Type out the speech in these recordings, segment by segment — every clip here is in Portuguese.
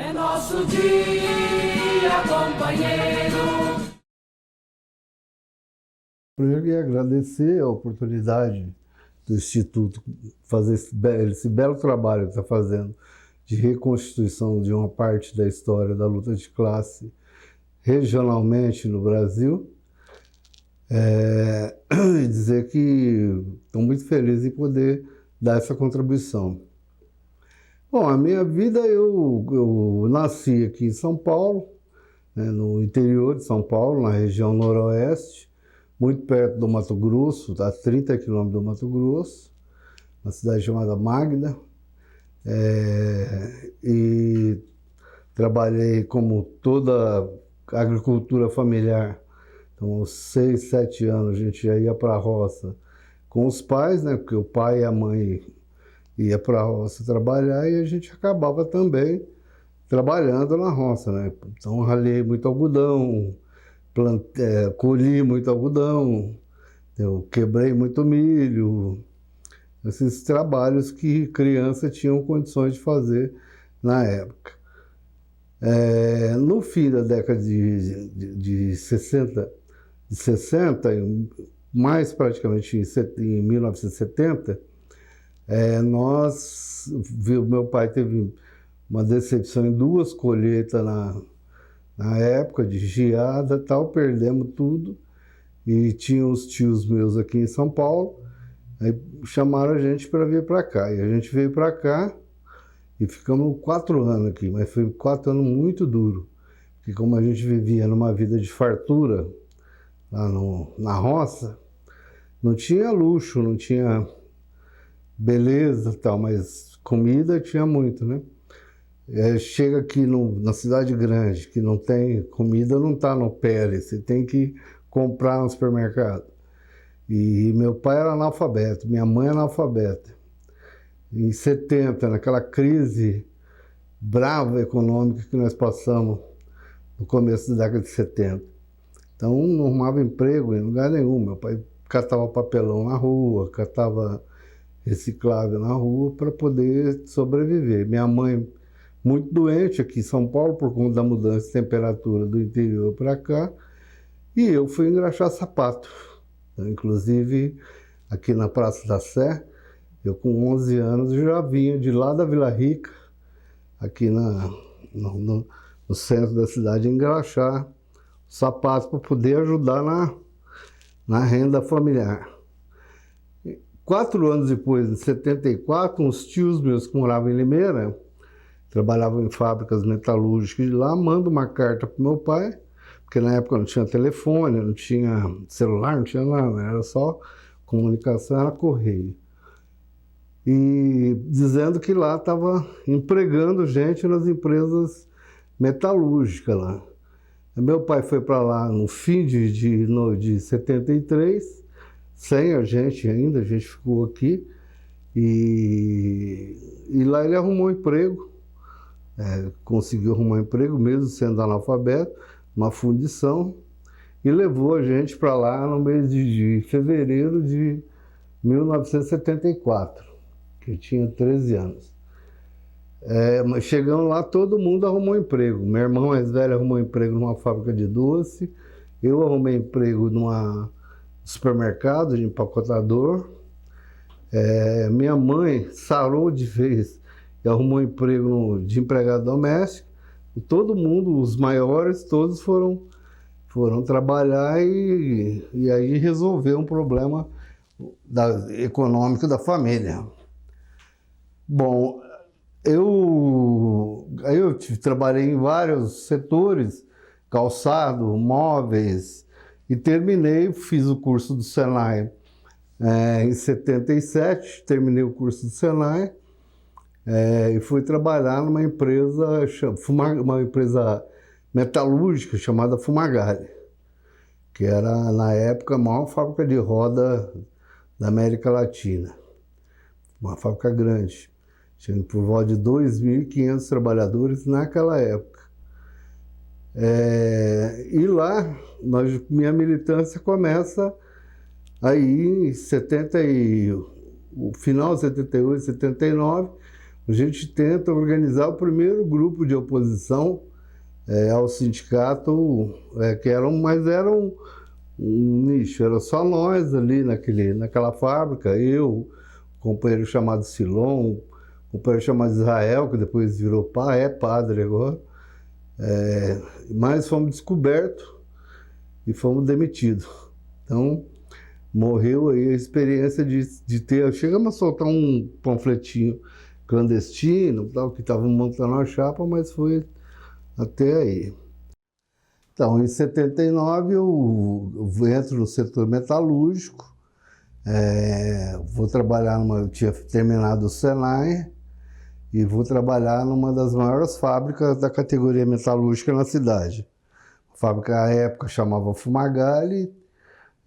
É nosso dia, companheiro. Primeiro, eu queria agradecer a oportunidade do Instituto fazer esse belo trabalho que está fazendo de reconstituição de uma parte da história da luta de classe regionalmente no Brasil. E dizer que estou muito feliz em poder dar essa contribuição. Bom, a minha vida, eu nasci aqui em São Paulo, né, no interior de São Paulo, na região noroeste, muito perto do Mato Grosso, a 30 quilômetros do Mato Grosso, uma cidade chamada Magda, e trabalhei como toda agricultura familiar. Então, aos 6, 7 anos, a gente já ia para a roça com os pais, né? Porque o pai e a mãe ia para a roça trabalhar e a gente acabava também trabalhando na roça, né? Então, ralhei muito algodão, colhi muito algodão, eu quebrei muito milho, esses trabalhos que crianças tinham condições de fazer na época. No fim da década de 60, mais praticamente em 1970, meu pai teve uma decepção em 2 colheitas na época de geada e tal, perdemos tudo, e tinha uns tios meus aqui em São Paulo, aí chamaram a gente para vir para cá, e a gente veio para cá e ficamos 4 anos aqui, mas foi 4 anos muito duros, porque como a gente vivia numa vida de fartura, lá na roça, não tinha luxo, não tinha beleza e tal, mas comida tinha muito, né? Chega aqui na cidade grande, que não tem comida, não está no pé, você tem que comprar no supermercado. E meu pai era analfabeto, minha mãe era analfabeta. Em 70, naquela crise brava econômica que nós passamos no começo da década de 70. Então, não arrumava emprego em lugar nenhum. Meu pai catava papelão na rua, catava reciclável na rua para poder sobreviver. Minha mãe, muito doente aqui em São Paulo, por conta da mudança de temperatura do interior para cá, e eu fui engraxar sapato. Então, inclusive, aqui na Praça da Sé, eu com 11 anos já vinha de lá da Vila Rica, aqui no centro da cidade, engraxar sapatos para poder ajudar na renda familiar. 4 anos depois, em 74, uns tios meus que moravam em Limeira, trabalhavam em fábricas metalúrgicas de lá, mandam uma carta para o meu pai, porque na época não tinha telefone, não tinha celular, não tinha nada, era só comunicação, era correio. E dizendo que lá estava empregando gente nas empresas metalúrgicas lá. Meu pai foi para lá no fim de 73, sem a gente ainda, a gente ficou aqui, e lá ele arrumou um emprego, conseguiu arrumar um emprego mesmo sendo analfabeto, uma fundição, e levou a gente para lá no mês de fevereiro de 1974, que eu tinha 13 anos. Mas chegando lá, todo mundo arrumou emprego. Meu irmão mais velho arrumou emprego numa fábrica de doce, eu arrumei emprego numa supermercado de empacotador. Minha mãe sarou de vez e arrumou emprego de empregado doméstico. E todo mundo, os maiores, todos foram trabalhar e aí resolver um problema econômico da família. Bom, eu trabalhei em vários setores, calçado, móveis, e fiz o curso do Senai em 77, terminei o curso do Senai e fui trabalhar numa empresa metalúrgica chamada Fumagalli, que era, na época, a maior fábrica de roda da América Latina. Uma fábrica grande, tinha por volta de 2.500 trabalhadores naquela época. E lá, minha militância começa aí em o final de 78, 79, a gente tenta organizar o primeiro grupo de oposição ao sindicato, mas era um nicho, era só nós ali naquela fábrica, eu, um companheiro chamado Silon, um companheiro chamado Israel, que depois virou padre agora, mas fomos descobertos e fomos demitidos. Então, morreu aí a experiência de ter... Chegamos a soltar um panfletinho clandestino, tal, que estavam montando a chapa, mas foi até aí. Então, em 79, eu entro no setor metalúrgico, vou trabalhar eu tinha terminado o Senai, e vou trabalhar numa das maiores fábricas da categoria metalúrgica na cidade. A fábrica, à época, chamava Fumagalli,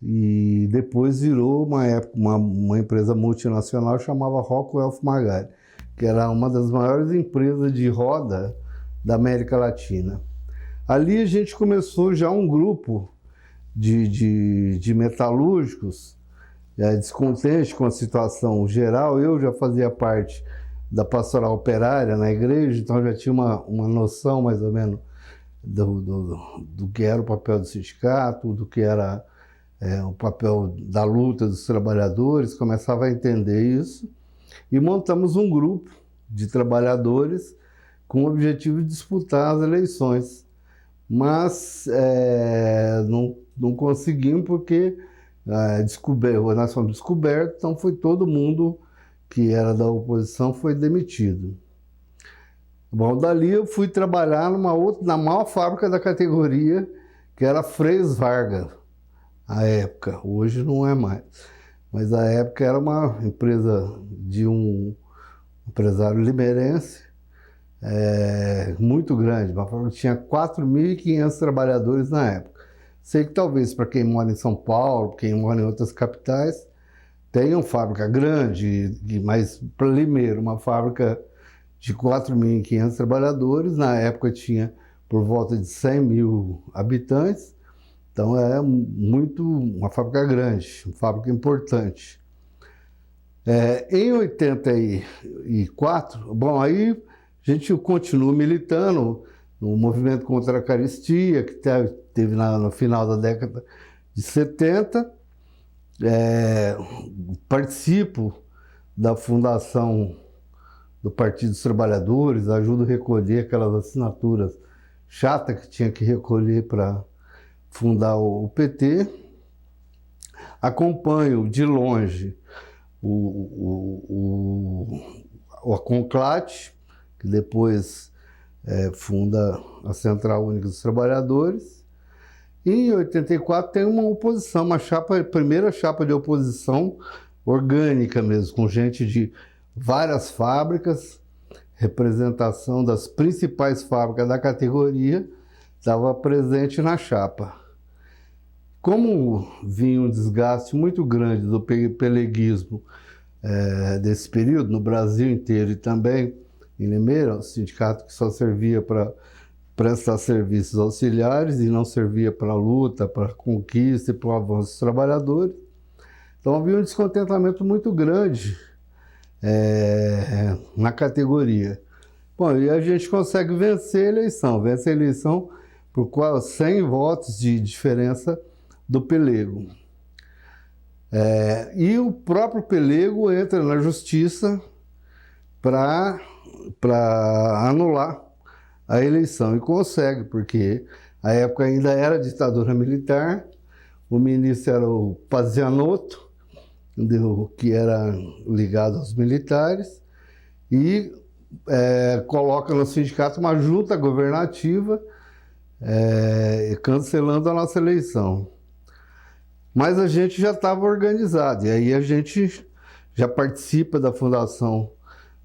e depois virou uma empresa multinacional chamava Rockwell Fumagalli, que era uma das maiores empresas de roda da América Latina. Ali a gente começou já um grupo de metalúrgicos, descontente com a situação geral. Eu já fazia parte da pastoral operária na igreja, então já tinha uma noção mais ou menos do que era o papel do sindicato, do que era o papel da luta dos trabalhadores, começava a entender isso, e montamos um grupo de trabalhadores com o objetivo de disputar as eleições. Mas não conseguimos porque nós fomos descobertos, então foi todo mundo que era da oposição foi demitido. Bom, dali eu fui trabalhar na maior fábrica da categoria, que era Frei Vargas, à época. Hoje não é mais. Mas à época era uma empresa de um empresário limeirense, muito grande, uma fábrica que tinha 4.500 trabalhadores na época. Sei que talvez para quem mora em São Paulo, quem mora em outras capitais, tenha uma fábrica grande, mas para Limeira, uma fábrica de 4.500 trabalhadores, na época tinha por volta de 100.000 habitantes, então uma fábrica grande, uma fábrica importante. Em 84, bom, aí a gente continua militando no movimento contra a carestia, que teve no final da década de 70. Participo da fundação do Partido dos Trabalhadores, ajudo a recolher aquelas assinaturas chatas que tinha que recolher para fundar o PT. Acompanho de longe a Conclate, que depois funda a Central Única dos Trabalhadores. E em 84 tem uma oposição, primeira chapa de oposição orgânica mesmo, com gente de várias fábricas, representação das principais fábricas da categoria, estava presente na chapa. Como vinha um desgaste muito grande do peleguismo desse período, no Brasil inteiro e também em Limeira, um sindicato que só servia para prestar serviços auxiliares e não servia para a luta, para a conquista e para o avanço dos trabalhadores. Então havia um descontentamento muito grande na categoria. Bom, e a gente consegue vencer a eleição por quase 100 votos de diferença do pelego. E o próprio pelego entra na justiça para anular a eleição, e consegue, porque a época ainda era ditadura militar, o ministro era o Pazianotto, que era ligado aos militares, e coloca no sindicato uma junta governativa cancelando a nossa eleição. Mas a gente já estava organizado, e aí a gente já participa da fundação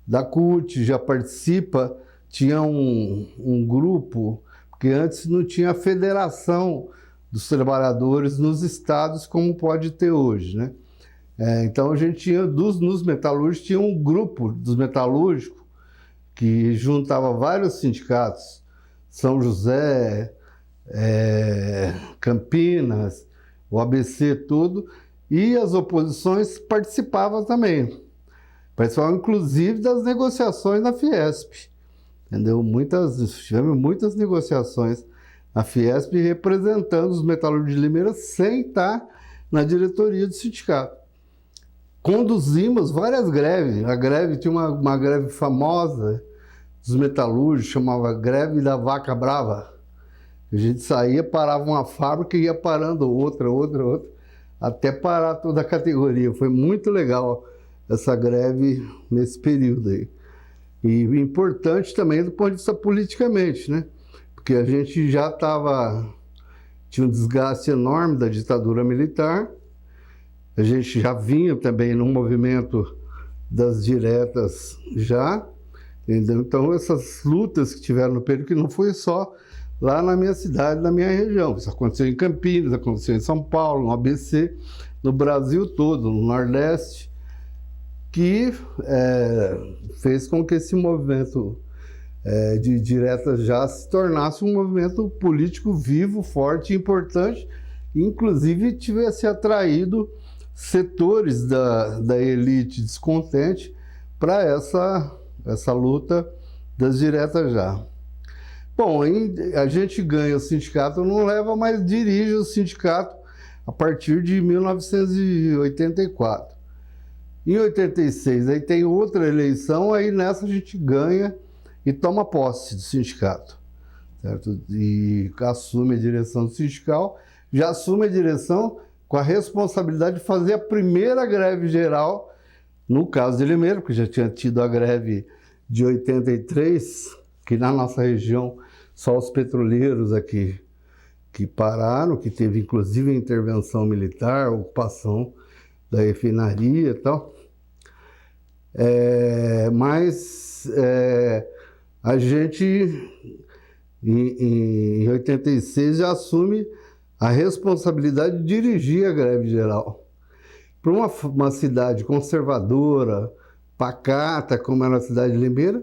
da CUT, já participa, tinha um grupo, porque antes não tinha a federação dos trabalhadores nos estados como pode ter hoje, né? Então a gente tinha, nos metalúrgicos, tinha um grupo dos metalúrgicos que juntava vários sindicatos, São José, Campinas, o ABC, tudo, e as oposições participavam também. Participava, inclusive, das negociações na Fiesp, entendeu? Tivemos muitas negociações na Fiesp representando os metalúrgicos de Limeira sem estar na diretoria do sindicato. Conduzimos várias greves. A greve tinha uma greve famosa dos metalúrgicos, chamava Greve da Vaca Brava. A gente saía, parava uma fábrica e ia parando outra, até parar toda a categoria. Foi muito legal essa greve nesse período aí. E importante também do ponto de vista politicamente, né? Porque a gente já tinha um desgaste enorme da ditadura militar, a gente já vinha também no movimento das diretas já, entendeu? Então essas lutas que tiveram no período, que não foi só lá na minha cidade, na minha região, isso aconteceu em Campinas, aconteceu em São Paulo, no ABC, no Brasil todo, no Nordeste, que fez com que esse movimento de diretas já se tornasse um movimento político vivo, forte e importante, e inclusive tivesse atraído setores da elite descontente para essa luta das diretas já. Bom, a gente ganha o sindicato, não leva, mas dirige o sindicato a partir de 1984. Em 86, aí tem outra eleição, aí nessa a gente ganha e toma posse do sindicato, certo? E assume a direção sindical, já assume a direção com a responsabilidade de fazer a primeira greve geral, no caso de Limeira, porque já tinha tido a greve de 83, que na nossa região só os petroleiros aqui que pararam, que teve inclusive intervenção militar, ocupação da refinaria e tal. Mas a gente, em 86, já assume a responsabilidade de dirigir a greve geral. Para uma cidade conservadora, pacata, como era a cidade de Limeira,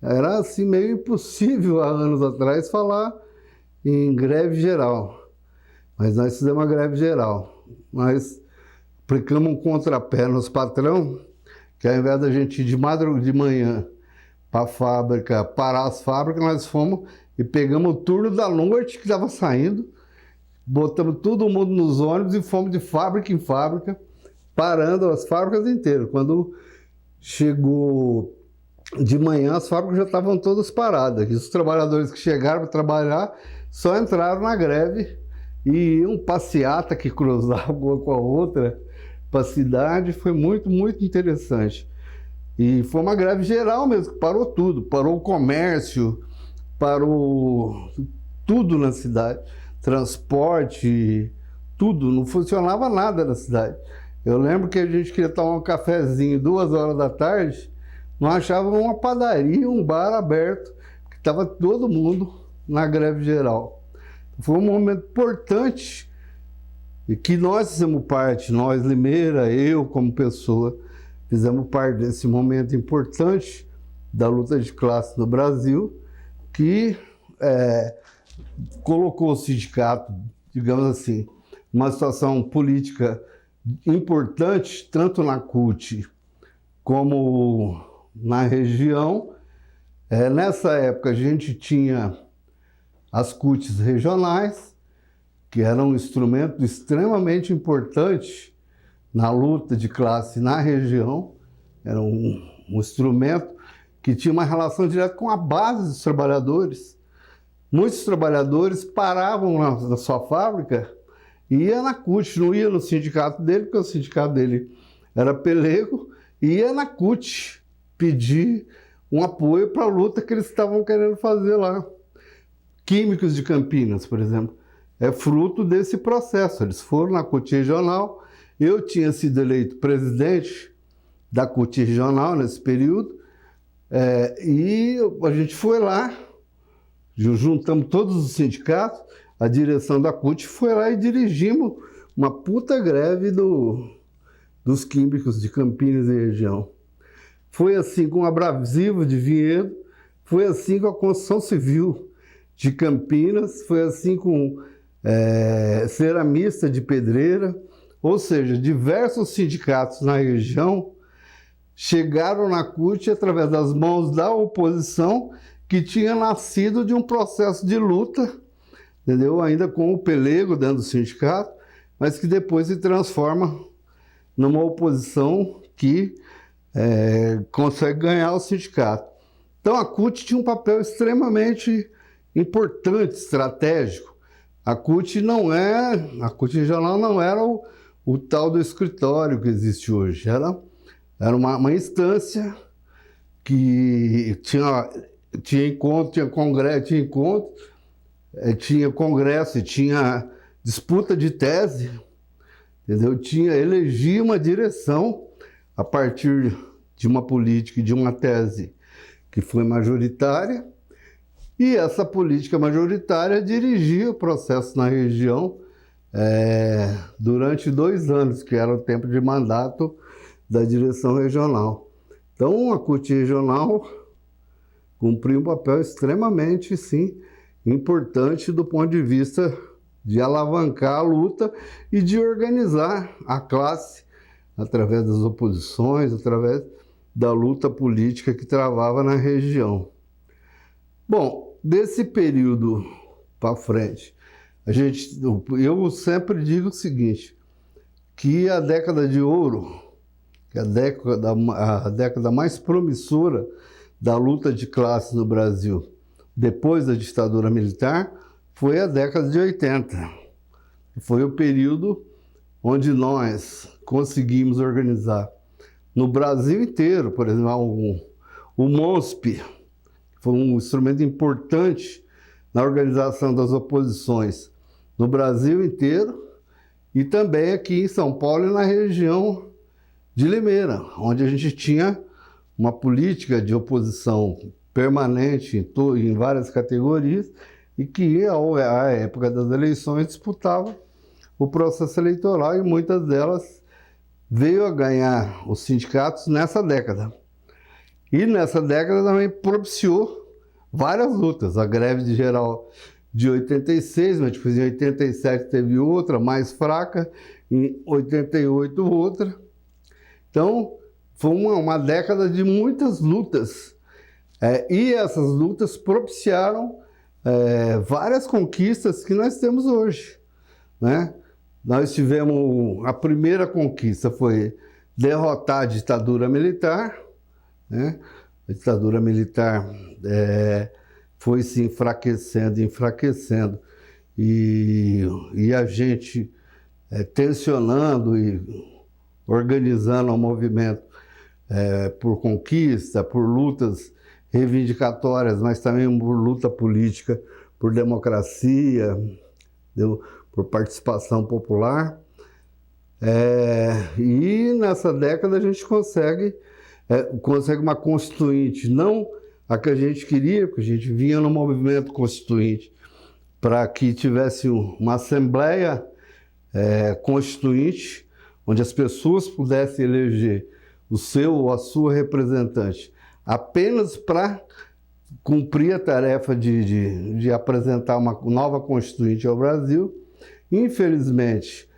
era assim meio impossível há anos atrás falar em greve geral. Mas nós fizemos uma greve geral. Nós aplicamos um contrapé nos patrão, que ao invés da gente ir de manhã para a fábrica, parar as fábricas, nós fomos e pegamos o turno da noite que estava saindo, botamos todo mundo nos ônibus e fomos de fábrica em fábrica, parando as fábricas inteiras. Quando chegou de manhã, as fábricas já estavam todas paradas. E os trabalhadores que chegaram para trabalhar só entraram na greve e iam passeata que cruzava uma com a outra para a cidade. Foi muito, muito interessante. E foi uma greve geral mesmo, que parou tudo. Parou o comércio, parou tudo na cidade. Transporte, tudo. Não funcionava nada na cidade. Eu lembro que a gente queria tomar um cafezinho 2 horas da tarde, não achava uma padaria, um bar aberto, que estava todo mundo na greve geral. Foi um momento importante e que nós fizemos parte, nós, Limeira, eu como pessoa, fizemos parte desse momento importante da luta de classe no Brasil, que colocou o sindicato, digamos assim, numa situação política importante, tanto na CUT como na região. Nessa época a gente tinha as CUTs regionais, que eram um instrumento extremamente importante na luta de classe na região. Era um instrumento que tinha uma relação direta com a base dos trabalhadores. Muitos trabalhadores paravam na sua fábrica e ia na CUT, não ia no sindicato dele, porque o sindicato dele era pelego, e ia na CUT pedir um apoio para a luta que eles estavam querendo fazer lá. Químicos de Campinas, por exemplo, é fruto desse processo. Eles foram na CUT regional, eu tinha sido eleito presidente da CUT regional nesse período, e a gente foi lá, juntamos todos os sindicatos, a direção da CUT foi lá e dirigimos uma puta greve dos químicos de Campinas e região. Foi assim com o Abrasivo de Vinhedo, foi assim com a construção civil de Campinas, foi assim com ceramista de Pedreira, ou seja, diversos sindicatos na região chegaram na CUT através das mãos da oposição, que tinha nascido de um processo de luta, entendeu? Ainda com o pelego dentro do sindicato, mas que depois se transforma numa oposição que consegue ganhar o sindicato. Então a CUT tinha um papel extremamente importante, estratégico. A CUT regional não era o tal do escritório que existe hoje, era uma instância que tinha encontro, tinha congresso e tinha disputa de tese, entendeu? Elegia uma direção a partir de uma política e de uma tese que foi majoritária, e essa política majoritária dirigia o processo na região durante 2 anos, que era o tempo de mandato da direção regional. Então, a CUT regional cumpriu um papel extremamente, sim, importante do ponto de vista de alavancar a luta e de organizar a classe através das oposições, através da luta política que travava na região. Bom, desse período para frente, eu sempre digo o seguinte, que a década de ouro, que a década mais promissora da luta de classe no Brasil, depois da ditadura militar, foi a década de 80. Foi o período onde nós conseguimos organizar no Brasil inteiro, por exemplo, o MONSP, foi um instrumento importante na organização das oposições no Brasil inteiro e também aqui em São Paulo e na região de Limeira, onde a gente tinha uma política de oposição permanente em várias categorias e que, à época das eleições, disputava o processo eleitoral e muitas delas veio a ganhar os sindicatos nessa década. E nessa década também propiciou várias lutas. A greve geral de 86, mas depois em 87 teve outra, mais fraca, em 88 outra. Então, foi uma década de muitas lutas. E essas lutas propiciaram várias conquistas que nós temos hoje, né? Nós tivemos, a primeira conquista foi derrotar a ditadura militar, né? A ditadura militar foi se enfraquecendo, e a gente tensionando e organizando um movimento por conquista, por lutas reivindicatórias, mas também por luta política, por democracia, por participação popular. E nessa década a gente consegue uma constituinte, não a que a gente queria, porque a gente vinha no movimento constituinte para que tivesse uma assembleia constituinte, onde as pessoas pudessem eleger o seu ou a sua representante apenas para cumprir a tarefa de apresentar uma nova constituinte ao Brasil. Infelizmente,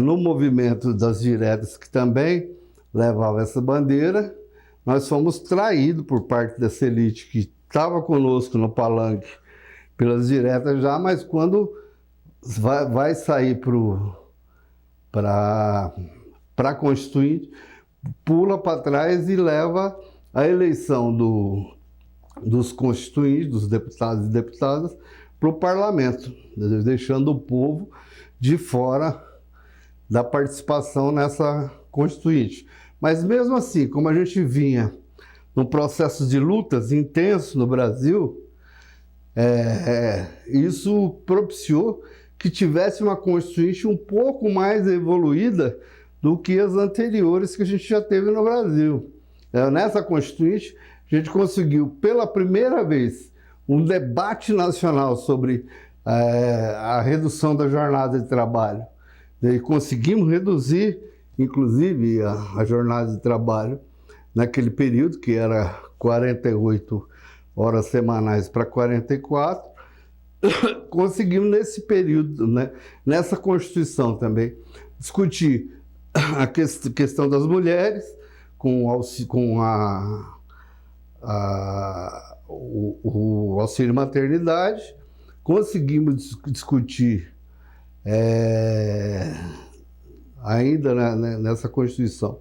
no movimento das diretas, que também levava essa bandeira, nós fomos traídos por parte dessa elite que estava conosco no palanque pelas diretas já, mas quando vai sair para a Constituinte, pula para trás e leva a eleição dos constituintes, dos deputados e deputadas, para o parlamento, deixando o povo de fora da participação nessa Constituinte. Mas mesmo assim, como a gente vinha num processo de lutas intenso no Brasil, isso propiciou que tivesse uma Constituinte um pouco mais evoluída do que as anteriores que a gente já teve no Brasil. Nessa Constituinte, a gente conseguiu, pela primeira vez, um debate nacional sobre a redução da jornada de trabalho. E conseguimos reduzir, inclusive, a jornada de trabalho naquele período, que era 48 horas semanais para 44. Conseguimos, nesse período, né, nessa Constituição também, discutir a questão das mulheres, o auxílio maternidade, conseguimos discutir ainda nessa Constituição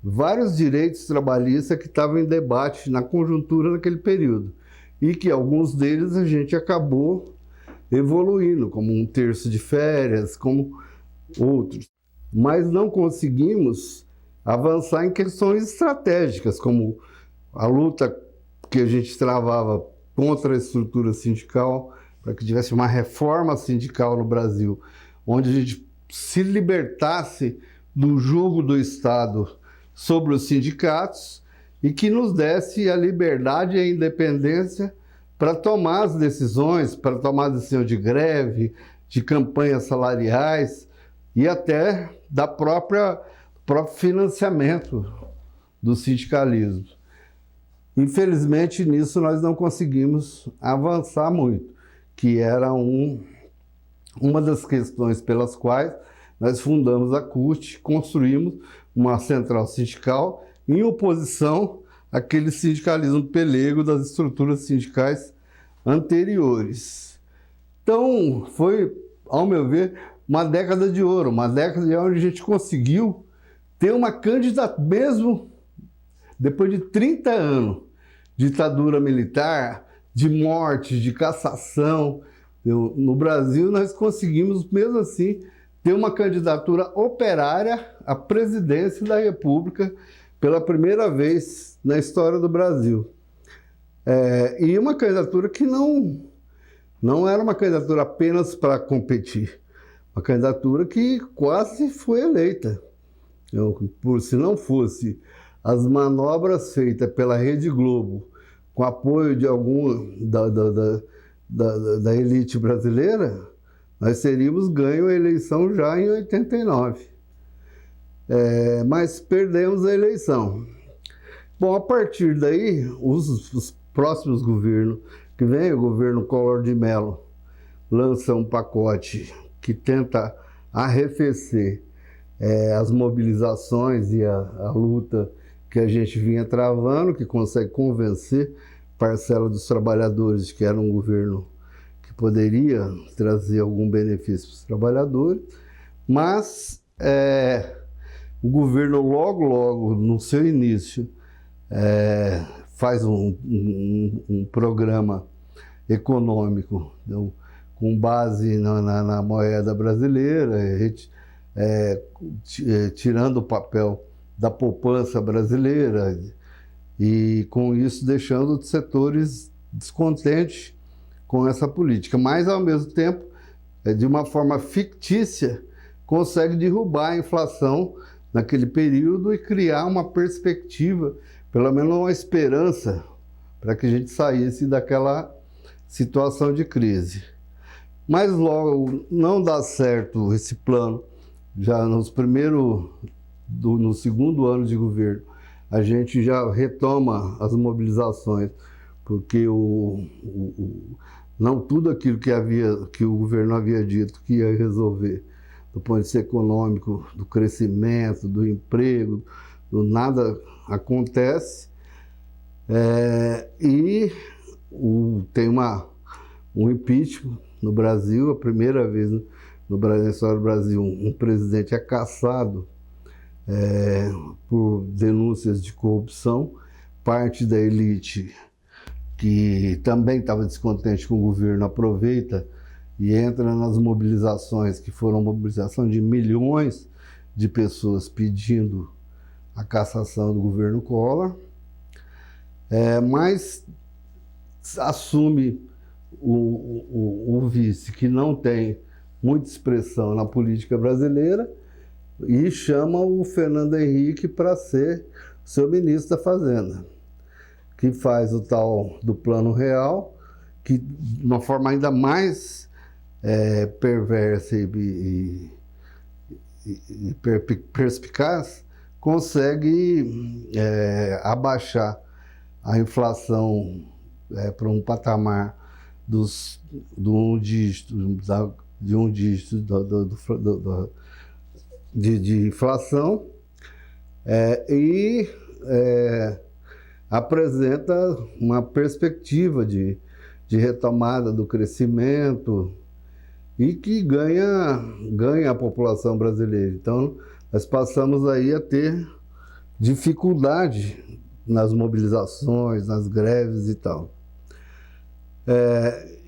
vários direitos trabalhistas que estavam em debate na conjuntura naquele período e que alguns deles a gente acabou evoluindo, como 1/3 de férias, como outros. Mas não conseguimos avançar em questões estratégicas, como a luta que a gente travava contra a estrutura sindical, para que tivesse uma reforma sindical no Brasil, onde a gente se libertasse do jugo do Estado sobre os sindicatos e que nos desse a liberdade e a independência para tomar as decisões, para tomar a decisão de greve, de campanhas salariais e até do próprio financiamento do sindicalismo. Infelizmente, nisso nós não conseguimos avançar muito, que era uma das questões pelas quais nós fundamos a CUT, construímos uma central sindical em oposição àquele sindicalismo pelego das estruturas sindicais anteriores. Então, foi, ao meu ver, uma década de ouro, uma década onde a gente conseguiu ter uma candidatura, mesmo depois de 30 anos de ditadura militar, de morte, de cassação. No Brasil, nós conseguimos, mesmo assim, ter uma candidatura operária à presidência da República pela primeira vez na história do Brasil. E uma candidatura que não era uma candidatura apenas para competir, uma candidatura que quase foi eleita. Se não fosse as manobras feitas pela Rede Globo, com apoio de da elite brasileira, nós teríamos ganho a eleição já em 89. Mas perdemos a eleição. Bom, a partir daí, os próximos governos, que vem o governo Collor de Mello, lança um pacote que tenta arrefecer as mobilizações e a luta que a gente vinha travando, que consegue convencer parcela dos trabalhadores de que era um governo que poderia trazer algum benefício para os trabalhadores, mas o governo logo, no seu início, faz um programa econômico, então, com base na moeda brasileira, tirando o papel da poupança brasileira e, com isso, deixando os setores descontentes com essa política. Mas, ao mesmo tempo, de uma forma fictícia, consegue derrubar a inflação naquele período e criar uma perspectiva, pelo menos uma esperança, para que a gente saísse daquela situação de crise. Mas logo não dá certo esse plano. Já no segundo ano de governo, a gente já retoma as mobilizações, porque não tudo aquilo que o governo havia dito que ia resolver, do ponto de vista econômico, do crescimento, do emprego, nada acontece. Tem um impeachment no Brasil, a primeira vez na história do Brasil, um presidente é cassado por denúncias de corrupção. Parte da elite, que também estava descontente com o governo, aproveita e entra nas mobilizações, que foram mobilização de milhões de pessoas pedindo a cassação do governo Collor, mas assume o vice, que não tem muita expressão na política brasileira, e chama o Fernando Henrique para ser seu ministro da Fazenda, que faz o tal do Plano Real, que de uma forma ainda mais perversa e perspicaz, consegue abaixar a inflação para um patamar de um dígito de inflação, e apresenta uma perspectiva de retomada do crescimento e que ganha a população brasileira. Então, nós passamos aí a ter dificuldade nas mobilizações, nas greves e tal.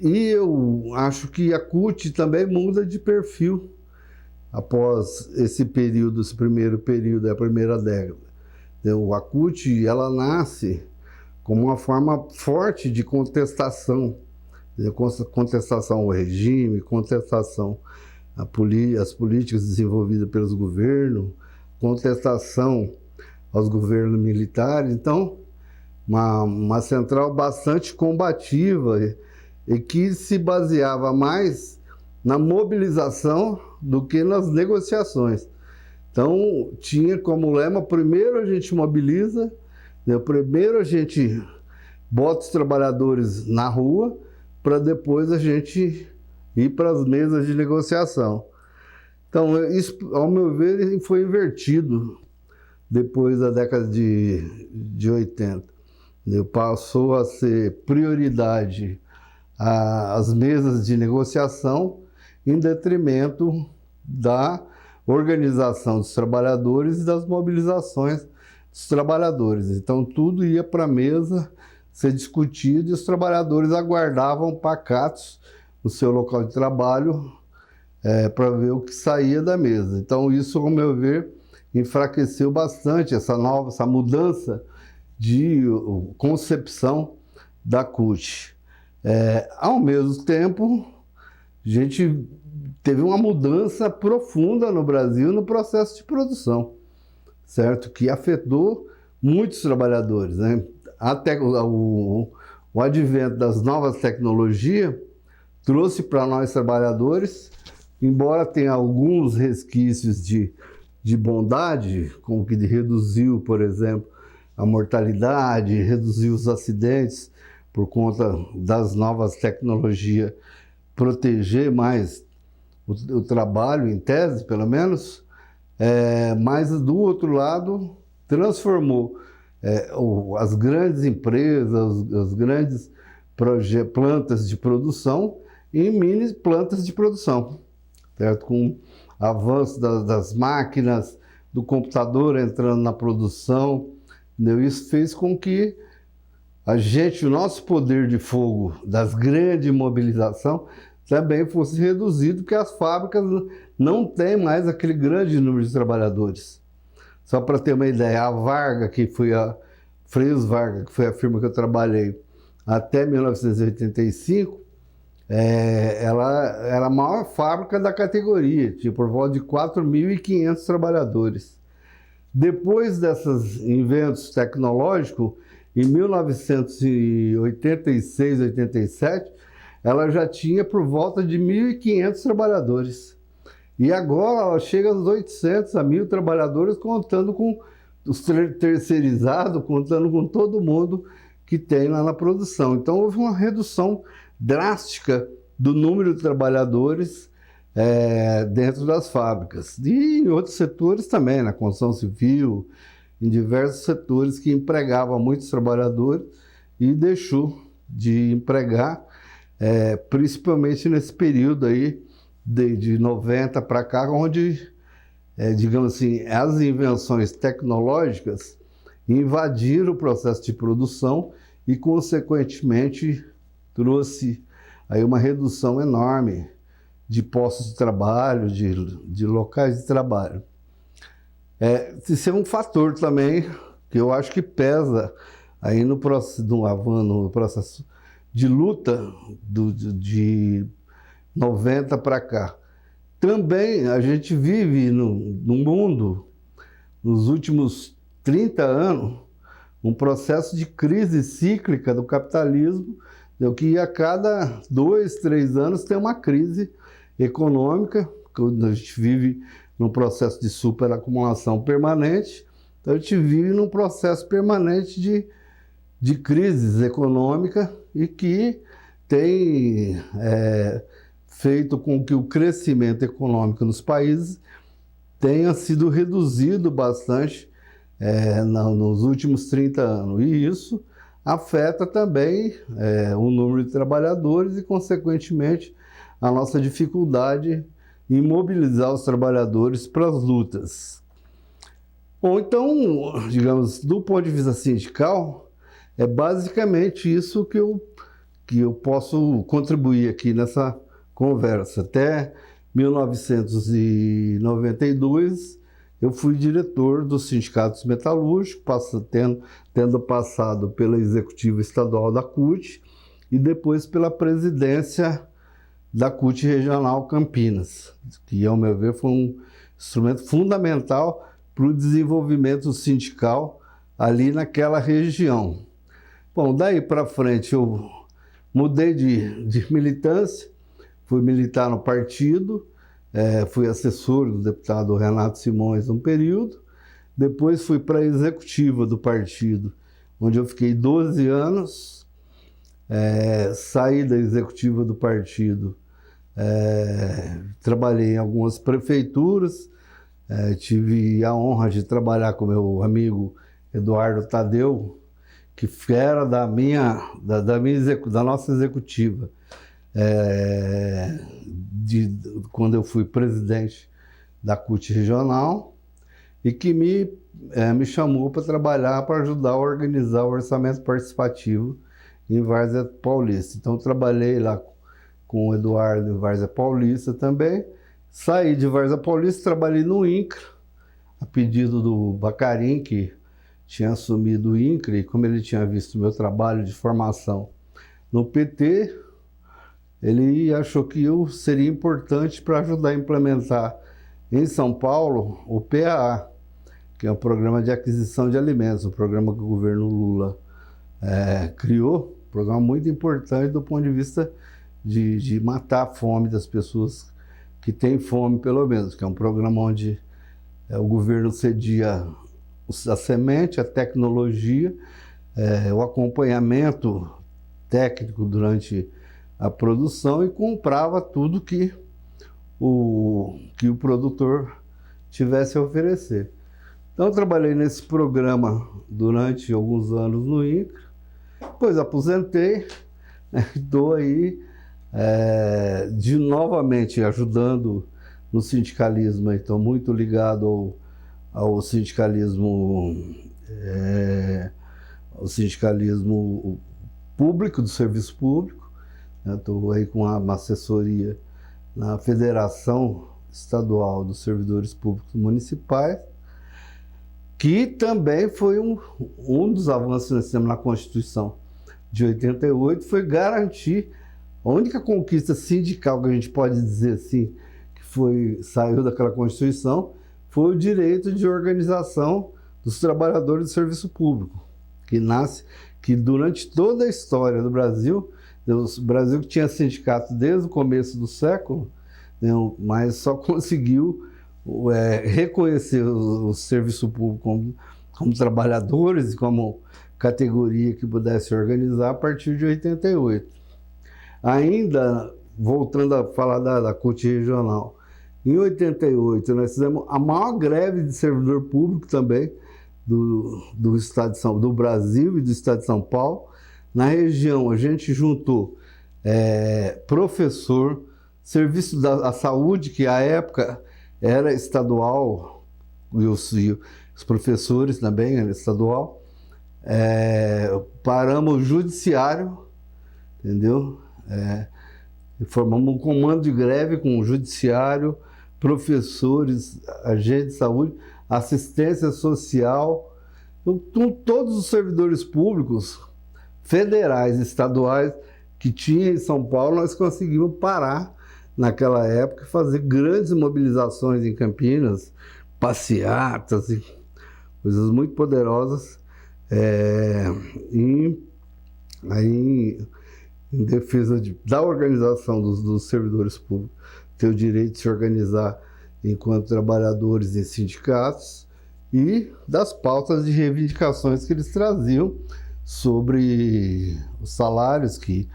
E eu acho que a CUT também muda de perfil após esse período, esse primeiro período, a primeira década. Então, a CUT, ela nasce como uma forma forte de contestação, contestação ao regime, contestação às políticas desenvolvidas pelos governos, contestação aos governos militares. Então, uma central bastante combativa e que se baseava mais na mobilização do que nas negociações. Então, tinha como lema, primeiro a gente mobiliza, né, primeiro a gente bota os trabalhadores na rua, para depois a gente ir para as mesas de negociação. Então, isso, ao meu ver, foi invertido depois da década de 80. Passou a ser prioridade as mesas de negociação em detrimento da organização dos trabalhadores e das mobilizações dos trabalhadores. Então, tudo ia para a mesa ser discutido e os trabalhadores aguardavam pacatos no seu local de trabalho para ver o que saía da mesa. Então, isso, ao meu ver, enfraqueceu bastante essa mudança de concepção da CUT. Ao mesmo tempo, a gente teve uma mudança profunda no Brasil no processo de produção, certo? Que afetou muitos trabalhadores, né? Até o advento das novas tecnologias trouxe para nós trabalhadores, embora tenha alguns resquícios de bondade, como que reduziu, por exemplo, a mortalidade, reduziu os acidentes por conta das novas tecnologias, proteger mais o trabalho, em tese, pelo menos, mas, do outro lado, transformou as grandes empresas, as grandes plantas de produção em mini plantas de produção, certo? Com o avanço das máquinas, do computador entrando na produção, entendeu? Isso fez com que o nosso poder de fogo das grandes mobilizações também fosse reduzido, porque as fábricas não têm mais aquele grande número de trabalhadores. Só para ter uma ideia, a Varga, Freios Varga, que foi a firma que eu trabalhei até 1985, ela era a maior fábrica da categoria, tinha por volta de 4.500 trabalhadores. Depois desses inventos tecnológicos, em 1986, 87, ela já tinha por volta de 1.500 trabalhadores. E agora ela chega aos 800 a 1.000 trabalhadores, contando com os terceirizados, contando com todo mundo que tem lá na produção. Então houve uma redução drástica do número de trabalhadores dentro das fábricas. E em outros setores também, na construção civil, em diversos setores que empregavam muitos trabalhadores e deixou de empregar, principalmente nesse período aí de 90 para cá, onde, digamos assim, as invenções tecnológicas invadiram o processo de produção e, consequentemente, trouxe aí uma redução enorme de postos de trabalho, de locais de trabalho. Isso é um fator também que eu acho que pesa aí no processo de luta de 90 para cá. Também a gente vive no mundo, nos últimos 30 anos, um processo de crise cíclica do capitalismo, que a cada 2, 3 anos tem uma crise econômica, quando a gente vive num processo de superacumulação permanente, então a gente vive num processo permanente de crises econômica e que tem feito com que o crescimento econômico nos países tenha sido reduzido bastante nos últimos 30 anos. E isso afeta também o número de trabalhadores e, consequentemente, a nossa dificuldade em mobilizar os trabalhadores para as lutas. Bom, então, digamos, do ponto de vista sindical, é basicamente isso que eu posso contribuir aqui nessa conversa. Até 1992, eu fui diretor dos sindicatos metalúrgicos, tendo passado pela executiva estadual da CUT e depois pela presidência da CUT Regional Campinas, que, ao meu ver, foi um instrumento fundamental para o desenvolvimento sindical ali naquela região. Bom, daí para frente eu mudei de militância, fui militar no partido, fui assessor do deputado Renato Simões um período, depois fui para a executiva do partido, onde eu fiquei 12 anos, saí da executiva do partido, trabalhei em algumas prefeituras, tive a honra de trabalhar com meu amigo Eduardo Tadeu, que era da nossa executiva, quando eu fui presidente da CUT Regional, e que me chamou para trabalhar, para ajudar a organizar o orçamento participativo em Várzea Paulista. Então, trabalhei lá com o Eduardo em Várzea Paulista também. Saí de Várzea Paulista, trabalhei no INCRA, a pedido do Bacarim, que tinha assumido o INCRA, e como ele tinha visto o meu trabalho de formação no PT, ele achou que eu seria importante para ajudar a implementar em São Paulo o PAA, que é o Programa de Aquisição de Alimentos, um programa que o governo Lula criou, um programa muito importante do ponto de vista de matar a fome das pessoas que têm fome, pelo menos, que é um programa onde o governo cedia a semente, a tecnologia, o acompanhamento técnico durante a produção e comprava tudo que o produtor tivesse a oferecer. Então, eu trabalhei nesse programa durante alguns anos no INCRA, depois aposentei, estou aí novamente ajudando no sindicalismo, estou muito ligado ao sindicalismo público, do serviço público. Estou aí com uma assessoria na Federação Estadual dos Servidores Públicos Municipais, que também foi um dos avanços nesse tema na Constituição de 88, foi garantir a única conquista sindical que a gente pode dizer assim, que saiu daquela Constituição, foi o direito de organização dos trabalhadores do serviço público, que durante toda a história do Brasil, o Brasil que tinha sindicato desde o começo do século, mas só conseguiu reconhecer o serviço público como trabalhadores e como categoria que pudesse organizar a partir de 88. Ainda, voltando a falar da CUT Regional, em 88 nós fizemos a maior greve de servidor público também do Estado do Brasil e do Estado de São Paulo. Na região, a gente juntou professor, serviço da saúde, que à época era estadual, e os professores também eram estadual. Paramos o judiciário, entendeu? Formamos um comando de greve com o judiciário, professores, agentes de saúde, assistência social. Então, todos os servidores públicos federais, estaduais, que tinha em São Paulo, nós conseguimos parar naquela época, fazer grandes mobilizações em Campinas, passeatas e coisas muito poderosas, aí em defesa da organização dos servidores públicos, ter o direito de se organizar enquanto trabalhadores em sindicatos e das pautas de reivindicações que eles traziam sobre os salários que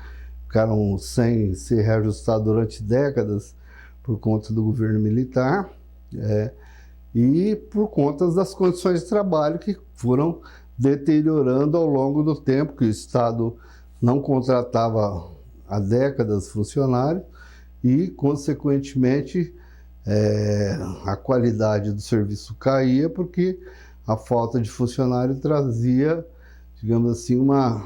ficaram sem ser reajustados durante décadas por conta do governo militar, e por conta das condições de trabalho que foram deteriorando ao longo do tempo, que o Estado não contratava há décadas funcionários e, consequentemente, a qualidade do serviço caía porque a falta de funcionário trazia, digamos assim, uma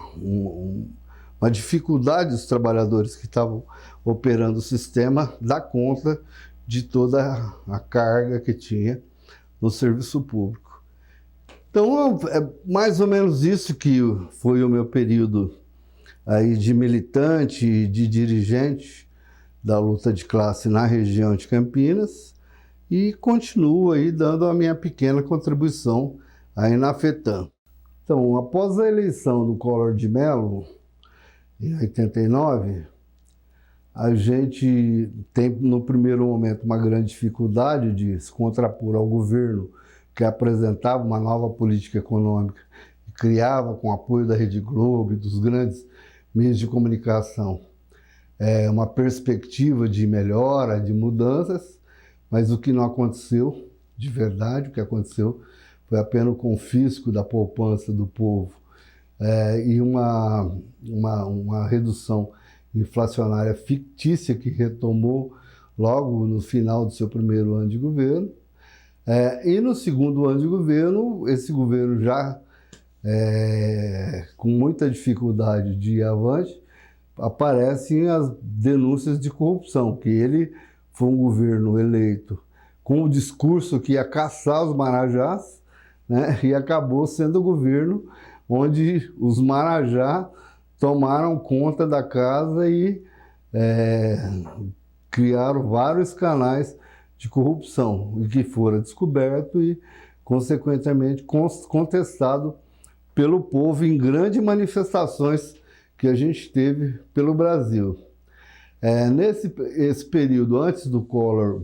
dificuldade dos trabalhadores que estavam operando o sistema dar conta de toda a carga que tinha no serviço público. Então, é mais ou menos isso que foi o meu período aí de militante e de dirigente da luta de classe na região de Campinas e continuo aí dando a minha pequena contribuição aí na FETAM. Então, após a eleição do Collor de Mello, em 89, a gente tem, no primeiro momento, uma grande dificuldade de se contrapor ao governo que apresentava uma nova política econômica e criava, com o apoio da Rede Globo e dos grandes meios de comunicação, uma perspectiva de melhora, de mudanças, mas o que não aconteceu, de verdade, o que aconteceu foi apenas o confisco da poupança do povo e uma redução inflacionária fictícia que retomou logo no final do seu primeiro ano de governo. E no segundo ano de governo, esse governo já com muita dificuldade de ir avante, aparecem as denúncias de corrupção, que ele foi um governo eleito com o discurso que ia caçar os marajás, né, e acabou sendo o governo onde os marajás tomaram conta da casa e criaram vários canais de corrupção, e que foram descobertos e, consequentemente, contestado pelo povo em grandes manifestações que a gente teve pelo Brasil. Esse período antes do Collor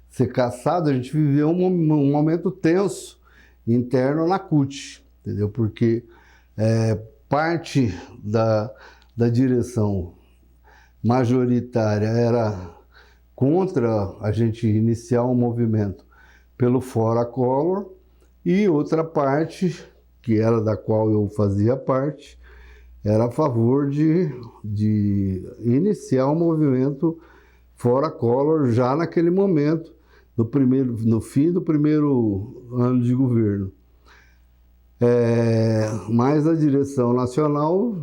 ser cassado, a gente viveu um momento tenso interno na CUT, entendeu? Porque parte da direção majoritária era contra a gente iniciar um movimento pelo Fora Collor e outra parte, que era da qual eu fazia parte, era a favor de iniciar um movimento Fora Collor já naquele momento, no fim do primeiro ano de governo. Mas a direção nacional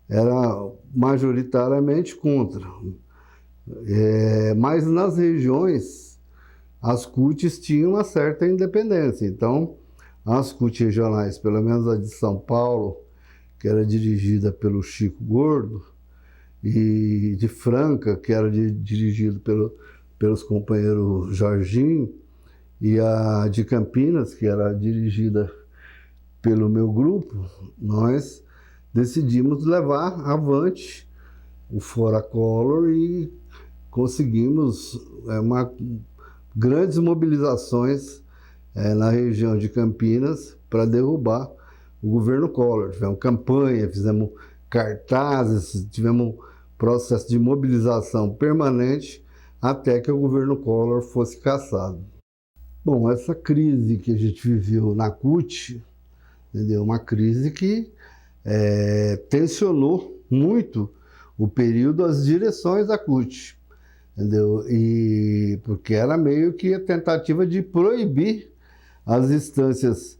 era majoritariamente contra. Mas nas regiões, as CUTs tinham uma certa independência. Então, as CUT regionais, pelo menos a de São Paulo, que era dirigida pelo Chico Gordo, e de Franca, que era dirigido pelos companheiros Jorginho, e a de Campinas, que era dirigida pelo meu grupo, nós decidimos levar avante o Fora Collor e conseguimos grandes mobilizações na região de Campinas para derrubar o governo Collor. Tivemos campanha, fizemos cartazes, tivemos processo de mobilização permanente até que o governo Collor fosse cassado. Bom, essa crise que a gente viveu na CUT, entendeu? Uma crise que tensionou muito o período, as direções da CUT, entendeu? E porque era meio que a tentativa de proibir as instâncias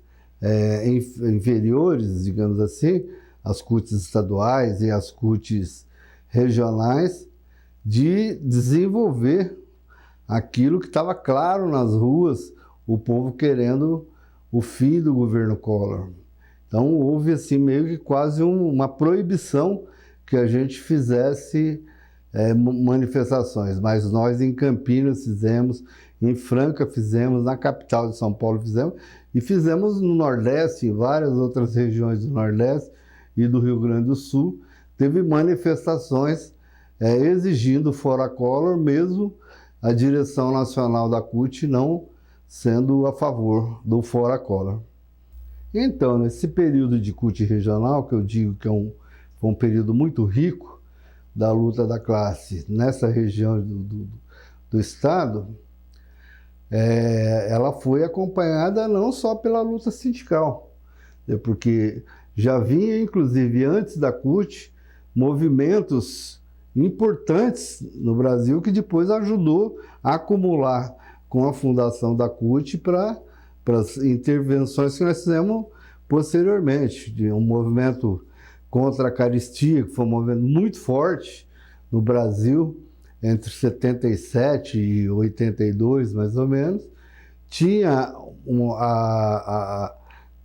inferiores, digamos assim, as CUTs estaduais e as CUTs regionais, de desenvolver aquilo que estava claro nas ruas, o povo querendo o fim do governo Collor. Então houve assim meio que quase uma proibição que a gente fizesse manifestações, mas nós em Campinas fizemos, em Franca fizemos, na capital de São Paulo fizemos, e fizemos no Nordeste, em várias outras regiões do Nordeste e do Rio Grande do Sul, teve manifestações exigindo Fora Collor, mesmo a direção nacional da CUT não sendo a favor do Fora Collor. Então, nesse período de CUT regional, que eu digo que foi um período muito rico da luta da classe nessa região do Estado, ela foi acompanhada não só pela luta sindical, né, porque já vinha, inclusive, antes da CUT, movimentos importantes no Brasil que depois ajudou a acumular com a fundação da CUT para as intervenções que nós fizemos posteriormente. De um movimento contra a caristia, que foi um movimento muito forte no Brasil, entre 77 e 82, mais ou menos. Tinha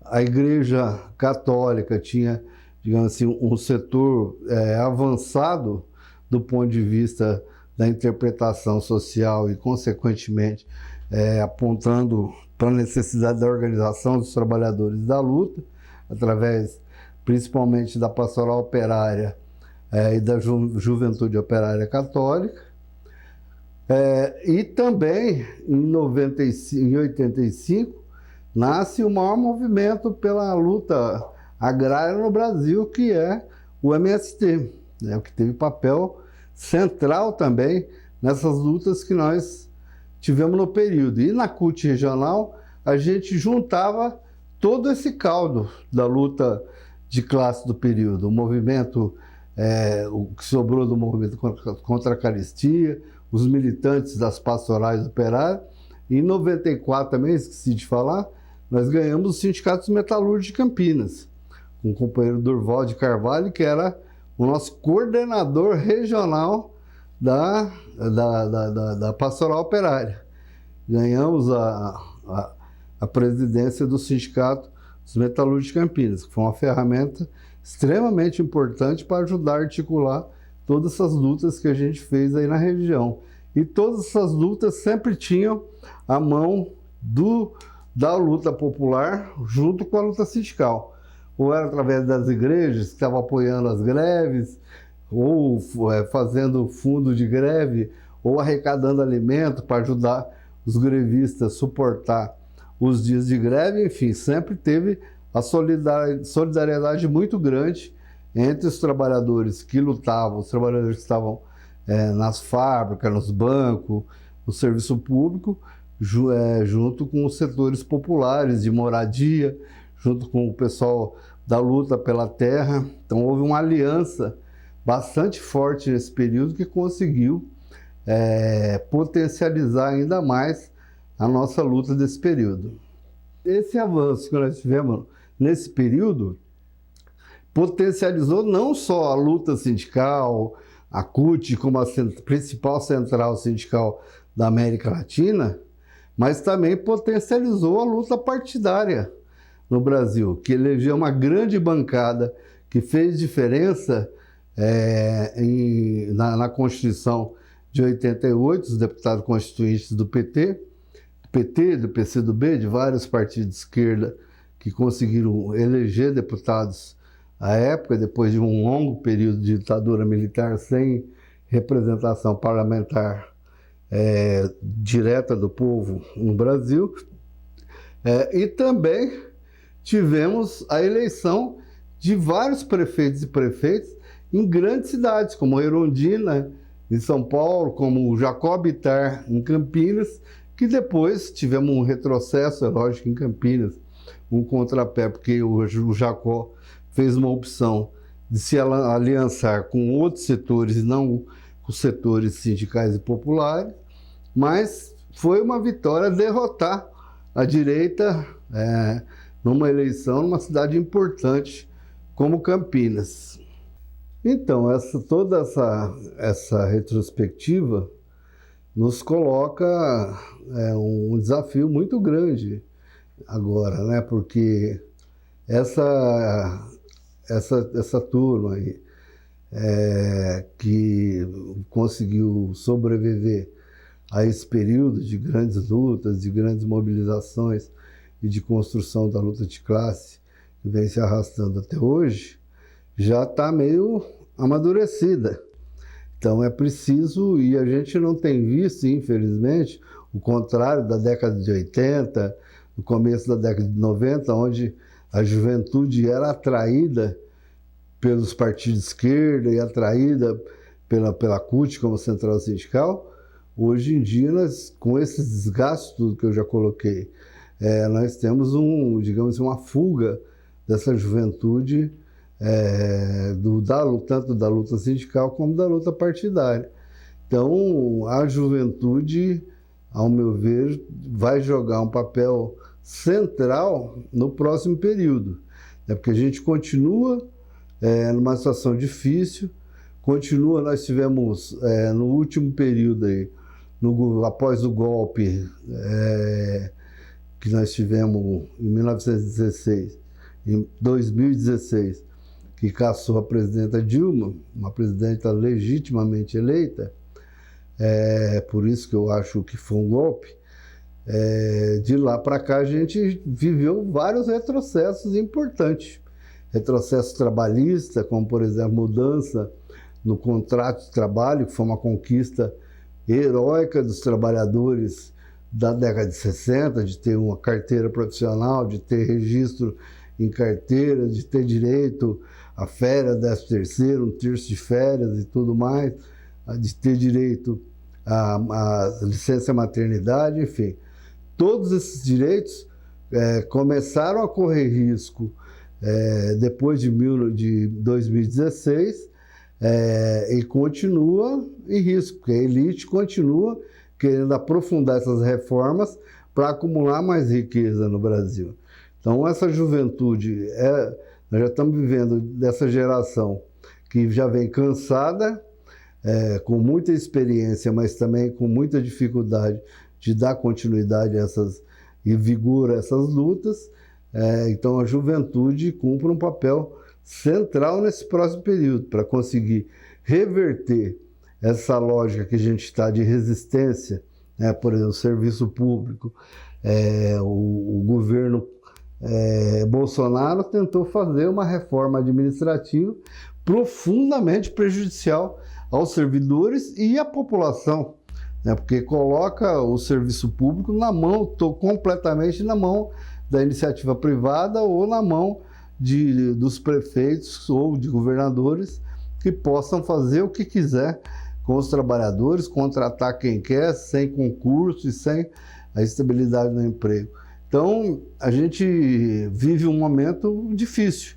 a Igreja Católica, tinha, digamos assim, um setor avançado do ponto de vista da interpretação social e, consequentemente, apontando para a necessidade da organização dos trabalhadores da luta, através principalmente da pastoral operária e da juventude operária católica. E também, em 85, nasce o maior movimento pela luta agrária no Brasil, que é o MST, né, que teve papel central também nessas lutas que nós tivemos no período. E na CUT regional, a gente juntava todo esse caldo da luta de classe do período, o movimento, o que sobrou do movimento contra a caristia, os militantes das pastorais operárias. E em 94 também, esqueci de falar, nós ganhamos o Sindicato dos Metalúrgicos de Campinas, com o companheiro Durval de Carvalho, que era o nosso coordenador regional da pastoral operária. Ganhamos a presidência do Sindicato dos Metalúrgicos de Campinas, que foi uma ferramenta extremamente importante para ajudar a articular todas essas lutas que a gente fez aí na região. E todas essas lutas sempre tinham a mão da luta popular junto com a luta sindical. Ou era através das igrejas que estavam apoiando as greves, ou fazendo fundo de greve, ou arrecadando alimento para ajudar os grevistas a suportar os dias de greve. Enfim, sempre teve a solidariedade muito grande entre os trabalhadores que lutavam, os trabalhadores que estavam nas fábricas, nos bancos, no serviço público, junto com os setores populares de moradia, junto com o pessoal da luta pela terra. Então houve uma aliança bastante forte nesse período que conseguiu potencializar ainda mais a nossa luta desse período. Esse avanço que nós tivemos nesse período potencializou não só a luta sindical, a CUT como a principal central sindical da América Latina, mas também potencializou a luta partidária no Brasil, que elegeu uma grande bancada que fez diferença na Constituição de 88, os deputados constituintes do PT, do PCdoB, de vários partidos de esquerda que conseguiram eleger deputados à época, depois de um longo período de ditadura militar sem representação parlamentar direta do povo no Brasil. E também tivemos a eleição de vários prefeitos e prefeitas em grandes cidades, como Erundina, em São Paulo, como Jacó Bittar, em Campinas, que depois tivemos um retrocesso, é lógico, em Campinas, um contrapé, porque o Jacó fez uma opção de se aliançar com outros setores, não com setores sindicais e populares, mas foi uma vitória derrotar a direita numa eleição numa cidade importante como Campinas. Então, toda essa retrospectiva nos coloca um desafio muito grande agora, né? Porque essa turma aí, que conseguiu sobreviver a esse período de grandes lutas, de grandes mobilizações e de construção da luta de classe que vem se arrastando até hoje, já está meio amadurecida. Então é preciso, e a gente não tem visto, infelizmente, o contrário da década de 80, no começo da década de 90, onde a juventude era atraída pelos partidos de esquerda e atraída pela CUT como central sindical. hoje em dia, nós, com esses desgastes tudo que eu já coloquei, nós temos digamos, uma fuga dessa juventude, tanto da luta sindical como da luta partidária. Então, a juventude, ao meu ver, vai jogar um papel central no próximo período, né? Porque a gente continua numa situação difícil, nós tivemos no último período aí, após o golpe que nós tivemos em 1916, em 2016, que cassou a presidenta Dilma, uma presidenta legitimamente eleita, por isso que eu acho que foi um golpe. De lá para cá a gente viveu vários retrocessos importantes. Retrocesso trabalhista, como por exemplo mudança no contrato de trabalho, que foi uma conquista heróica dos trabalhadores da década de 60, de ter uma carteira profissional, de ter registro em carteira, de ter direito a férias, 13º, um terço de férias e tudo mais, de ter direito a licença maternidade, enfim. Todos esses direitos começaram a correr risco depois de 2016 e continua em risco, porque a elite continua querendo aprofundar essas reformas para acumular mais riqueza no Brasil. Então, essa juventude, nós já estamos vivendo dessa geração que já vem cansada, com muita experiência, mas também com muita dificuldade de dar continuidade e vigor a essas lutas. Então, a juventude cumpre um papel central nesse próximo período, para conseguir reverter essa lógica que a gente está de resistência, né? Por exemplo, o serviço público, o governo Bolsonaro tentou fazer uma reforma administrativa profundamente prejudicial aos servidores e à população, né? Porque coloca o serviço público completamente na mão da iniciativa privada ou na mão dos prefeitos ou de governadores que possam fazer o que quiser com os trabalhadores, contratar quem quer, sem concurso e sem a estabilidade no emprego. Então, a gente vive um momento difícil,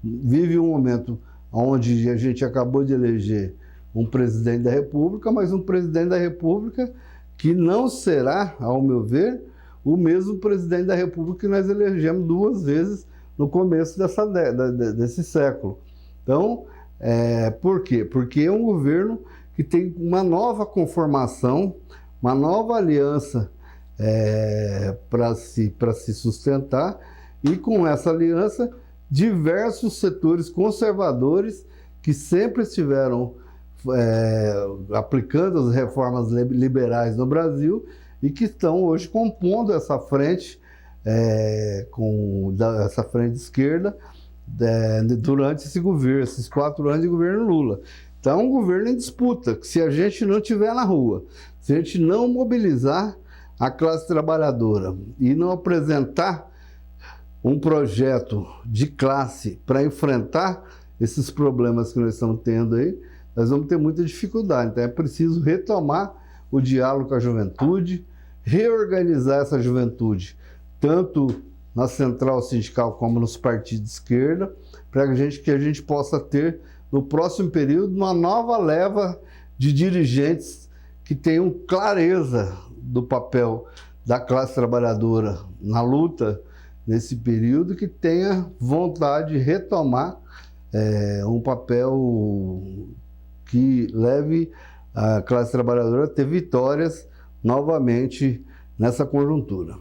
vive um momento onde a gente acabou de eleger um presidente da República, mas um presidente da República que não será, ao meu ver, o mesmo presidente da República que nós elegemos 2 vezes no começo desse século. Então, por quê? Porque é um governo que tem uma nova conformação, uma nova aliança para se sustentar, e com essa aliança, diversos setores conservadores que sempre estiveram aplicando as reformas liberais no Brasil e que estão hoje compondo essa frente, essa frente esquerda, durante esses 4 anos de governo Lula. Então, é um governo em disputa, que se a gente não estiver na rua, se a gente não mobilizar a classe trabalhadora e não apresentar um projeto de classe para enfrentar esses problemas que nós estamos tendo aí, nós vamos ter muita dificuldade. Então, é preciso retomar o diálogo com a juventude, reorganizar essa juventude, tanto na central sindical como nos partidos de esquerda, para que a gente possa ter, no próximo período, uma nova leva de dirigentes que tenham clareza do papel da classe trabalhadora na luta nesse período, que tenha vontade de retomar um papel que leve a classe trabalhadora a ter vitórias novamente nessa conjuntura.